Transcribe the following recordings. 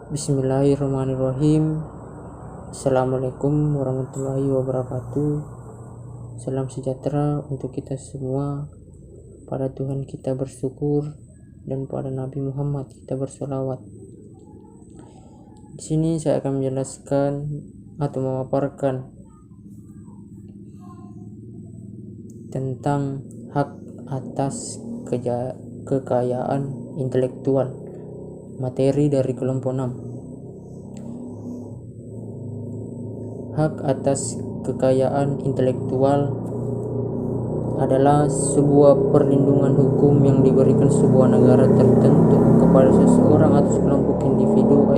Bismillahirrahmanirrahim. Assalamualaikum warahmatullahi wabarakatuh. Salam sejahtera untuk kita semua. Pada Tuhan kita bersyukur dan pada Nabi Muhammad kita bersolawat. Di sini saya akan menjelaskan atau memaparkan tentang hak atas kekayaan intelektual, materi dari kelompok 6. Hak atas kekayaan intelektual adalah sebuah perlindungan hukum yang diberikan sebuah negara tertentu kepada seseorang atau sekelompok individu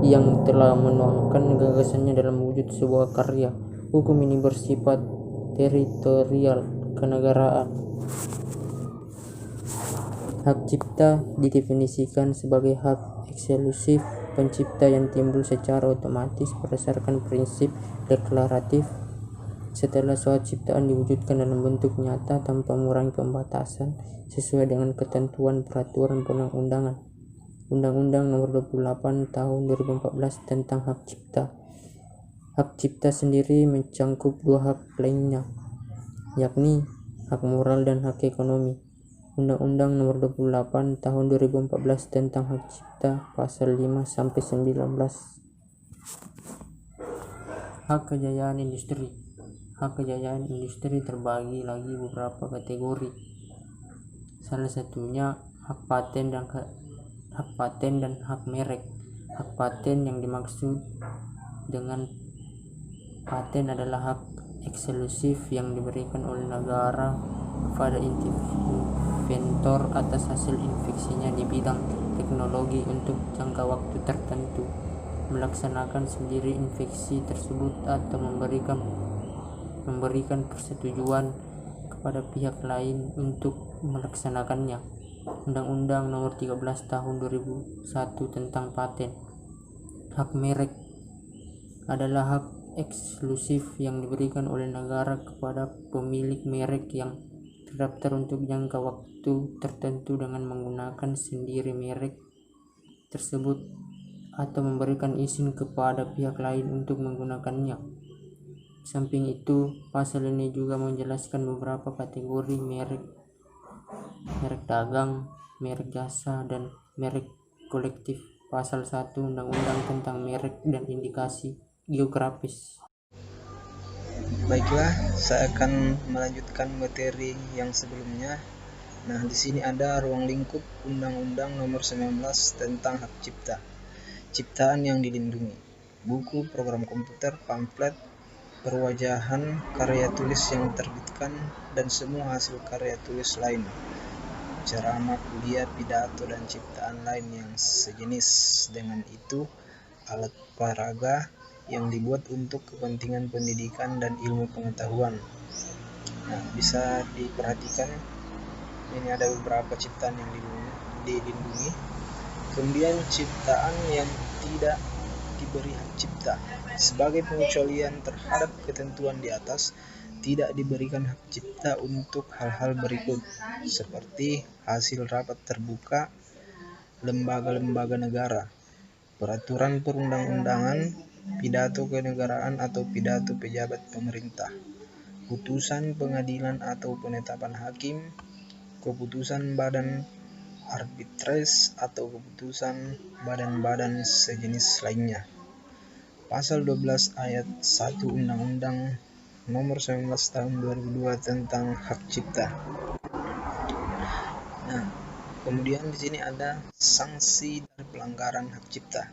yang telah menuangkan gagasannya dalam wujud sebuah karya. Hukum ini bersifat teritorial kenegaraan. Hak cipta didefinisikan sebagai hak eksklusif pencipta yang timbul secara otomatis berdasarkan prinsip deklaratif setelah suatu ciptaan diwujudkan dalam bentuk nyata tanpa mengurangi pembatasan sesuai dengan ketentuan peraturan perundang-undangan. Undang-Undang Nomor 28 Tahun 2014 tentang Hak Cipta. Hak cipta sendiri mencangkup dua hak lainnya, yakni hak moral dan hak ekonomi. Undang-Undang Nomor 28 Tahun 2014 tentang Hak Cipta pasal 5 sampai 19. Hak kejayaan industri. Hak kejayaan industri terbagi lagi beberapa kategori. Salah satunya hak paten dan hak merek. Hak paten yang dimaksud dengan paten adalah hak eksklusif yang diberikan oleh negara kepada inventor atas hasil inventasinya di bidang teknologi untuk jangka waktu tertentu, melaksanakan sendiri inventasi tersebut atau memberikan persetujuan kepada pihak lain untuk melaksanakannya. Undang-Undang Nomor 13 Tahun 2001 tentang Paten. Hak merek adalah hak eksklusif yang diberikan oleh negara kepada pemilik merek yang terdaftar untuk jangka waktu tertentu dengan menggunakan sendiri merek tersebut atau memberikan izin kepada pihak lain untuk menggunakannya. Samping itu, pasal ini juga menjelaskan beberapa kategori merek dagang, merek jasa, dan merek kolektif. Pasal 1 Undang-Undang tentang merek dan indikasi geografis. Baiklah, saya akan melanjutkan materi yang sebelumnya. Nah, di sini ada ruang lingkup Undang-Undang Nomor 19 tentang Hak Cipta. Ciptaan yang dilindungi. Buku, program komputer, pamflet, perwajahan, karya tulis yang diterbitkan, dan semua hasil karya tulis lain. Ceramah, kuliah, pidato, dan ciptaan lain yang sejenis dengan itu, alat peraga yang dibuat untuk kepentingan pendidikan dan ilmu pengetahuan. Nah, bisa diperhatikan ini ada beberapa ciptaan yang dilindungi. Kemudian ciptaan yang tidak diberi hak cipta. Sebagai pengecualian terhadap ketentuan di atas, tidak diberikan hak cipta untuk hal-hal berikut, seperti hasil rapat terbuka lembaga-lembaga negara, peraturan perundang-undangan, pidato kenegaraan atau pidato pejabat pemerintah, putusan pengadilan atau penetapan hakim, keputusan badan arbitrais atau keputusan badan-badan sejenis lainnya. Pasal 12 ayat 1 Undang-Undang Nomor 19 Tahun 2002 tentang Hak Cipta. Nah, kemudian di sini ada sanksi dari pelanggaran hak cipta.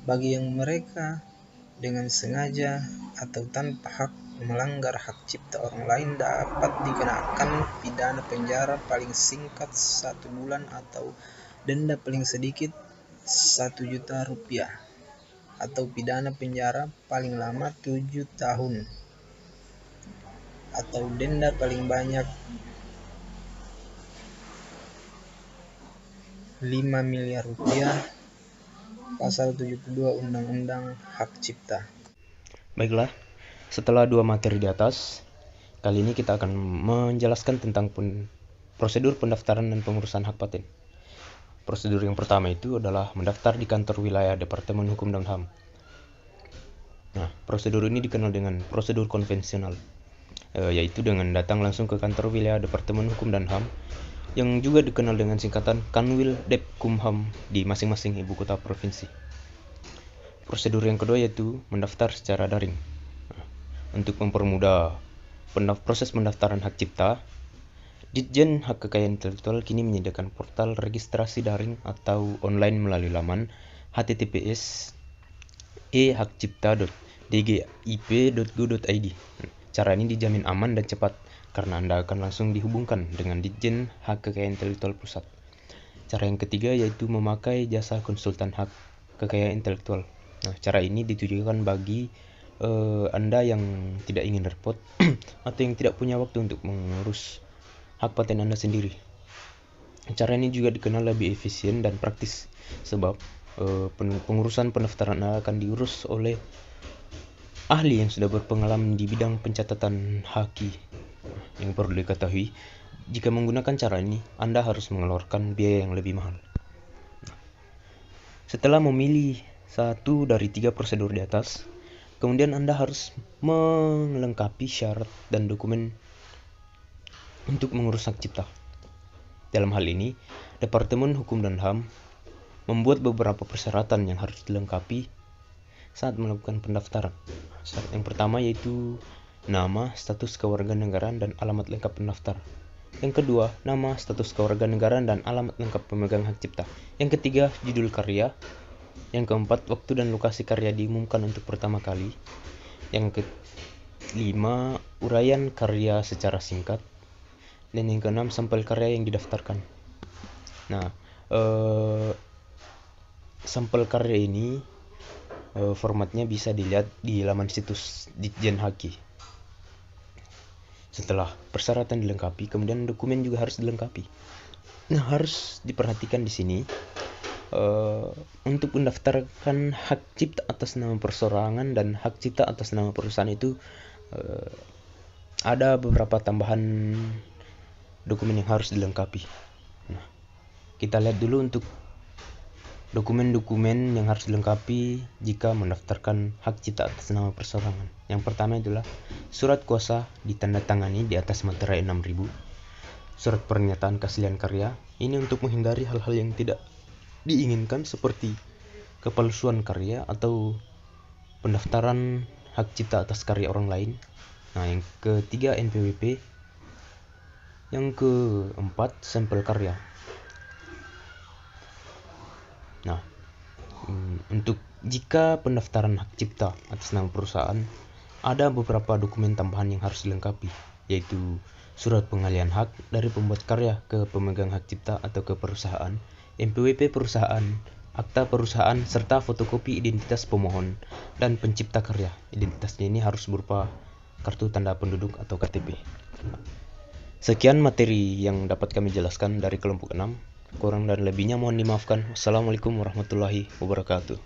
Bagi yang mereka dengan sengaja atau tanpa hak melanggar hak cipta orang lain dapat dikenakan pidana penjara paling singkat 1 bulan atau denda paling sedikit 1 juta rupiah atau pidana penjara paling lama 7 tahun atau denda paling banyak 5 miliar rupiah. Pasal 72 Undang-Undang Hak Cipta. Baiklah, setelah dua materi di atas, kali ini kita akan menjelaskan tentang prosedur pendaftaran dan pengurusan hak paten. prosedur yang pertama itu adalah mendaftar di kantor wilayah Departemen Hukum dan HAM. Nah, prosedur ini dikenal dengan prosedur konvensional, yaitu dengan datang langsung ke kantor wilayah Departemen Hukum dan HAM, yang juga dikenal dengan singkatan Kanwil Depkumham di masing-masing ibu kota provinsi. Prosedur yang kedua yaitu mendaftar secara daring. Nah, untuk mempermudah proses pendaftaran hak cipta, Ditjen Hak Kekayaan Intelektual kini menyediakan portal registrasi daring atau online melalui laman https://ehakcipta.dgip.go.id. Cara ini dijamin aman dan cepat karena Anda akan langsung dihubungkan dengan Ditjen Hak Kekayaan Intelektual Pusat. Cara yang ketiga yaitu memakai jasa konsultan hak kekayaan intelektual. Nah, cara ini ditujukan bagi Anda yang tidak ingin repot atau yang tidak punya waktu untuk mengurus hak paten Anda sendiri. Cara ini juga dikenal lebih efisien dan praktis sebab pengurusan pendaftaran Anda akan diurus oleh ahli yang sudah berpengalaman di bidang pencatatan haki. Yang perlu diketahui, jika menggunakan cara ini, Anda harus mengeluarkan biaya yang lebih mahal. Setelah memilih satu dari 3 prosedur di atas, kemudian Anda harus melengkapi syarat dan dokumen untuk mengurus hak cipta. Dalam hal ini, Departemen Hukum dan HAM membuat beberapa persyaratan yang harus dilengkapi saat melakukan pendaftaran. Syarat yang pertama yaitu nama, status kewarganegaraan, dan alamat lengkap pendaftar. Yang kedua, nama, status kewarganegaraan, dan alamat lengkap pemegang hak cipta. Yang ketiga, judul karya. Yang keempat, waktu dan lokasi karya diumumkan untuk pertama kali. Yang kelima, uraian karya secara singkat. Dan yang keenam, sampel karya yang didaftarkan. Nah, sampel karya ini formatnya bisa dilihat di laman situs Ditjen Haki. Setelah persyaratan dilengkapi, kemudian dokumen juga harus dilengkapi. Nah, harus diperhatikan di sini untuk mendaftarkan hak cipta atas nama perseorangan dan hak cipta atas nama perusahaan itu ada beberapa tambahan dokumen yang harus dilengkapi. Nah, kita lihat dulu untuk dokumen-dokumen yang harus dilengkapi jika mendaftarkan hak cipta atas nama perseorangan. Yang pertama adalah surat kuasa ditandatangani di atas materai 6000, surat pernyataan keaslian karya. Ini untuk menghindari hal-hal yang tidak diinginkan seperti kepalsuan karya atau pendaftaran hak cipta atas karya orang lain. Nah, yang ketiga NPWP. Yang keempat sampel karya. Nah, untuk jika pendaftaran hak cipta atas nama perusahaan, ada beberapa dokumen tambahan yang harus dilengkapi, yaitu surat pengalihan hak dari pembuat karya ke pemegang hak cipta atau ke perusahaan, NPWP perusahaan, akta perusahaan, serta fotokopi identitas pemohon dan pencipta karya. Identitasnya ini harus berupa kartu tanda penduduk atau KTP. Sekian materi yang dapat kami jelaskan dari kelompok 6. Kurang dan lebihnya mohon dimaafkan. Wassalamualaikum warahmatullahi wabarakatuh.